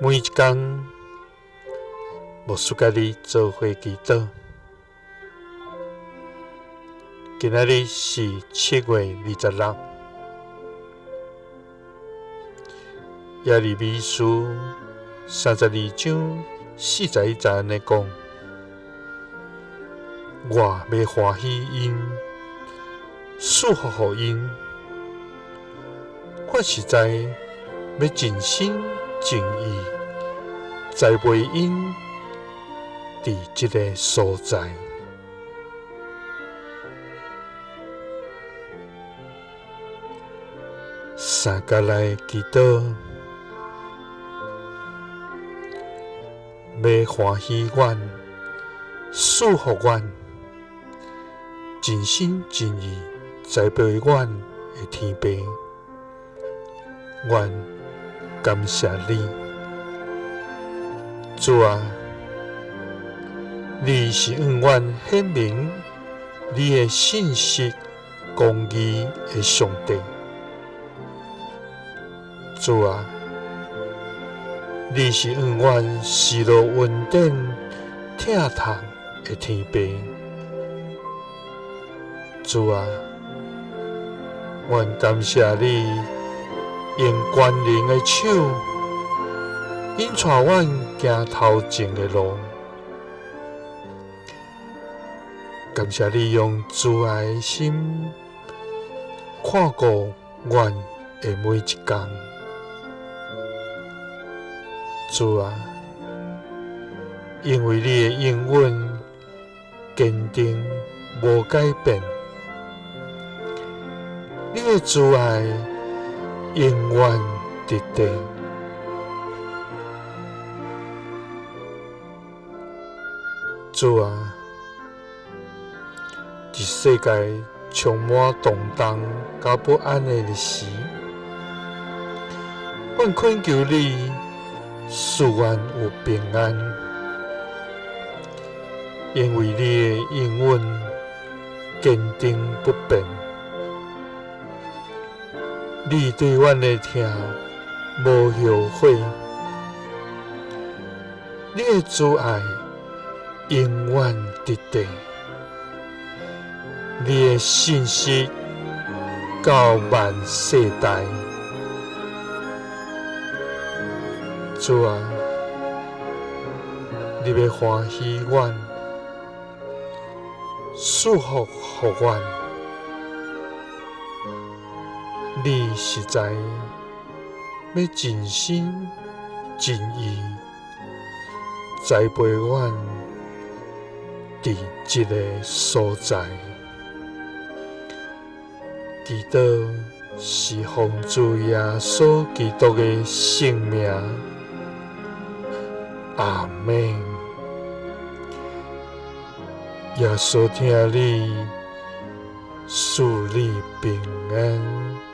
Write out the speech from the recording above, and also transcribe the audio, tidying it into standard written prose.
每一天，牧师甲你做伙祈祷。今仔日是7月26，耶利米书32章41节安尼讲：我要欢喜因，祝福因。我实在要尽心尽意栽培因伫这个所在。三角来祈祷，要欢喜阮，祝福阮，尽心尽意栽培阮的天父。阮感谢你，主啊！你是向阮显明你的信息、公义的上帝。主啊！你是向阮赐落恩典、疼痛的天父。主啊！阮感谢你。用权能的手，引带阮行头前的路。感谢你用慈爱的心看顾阮的每一天。主啊，因为你的应允坚定无改变，你的慈爱永远伫地。主啊，伫世界充满动荡甲不安的日时，阮恳求你使阮有平安，因为你的应允坚定不变。你对阮的疼无后悔，你的慈爱永远伫地，你的信息到万世代。主啊，你要欢喜阮，祝福互阮。你实在要尽心尽意栽培阮伫这个所在。祈祷是奉主耶稣基督的圣名，阿们。耶稣听你，赐你平安。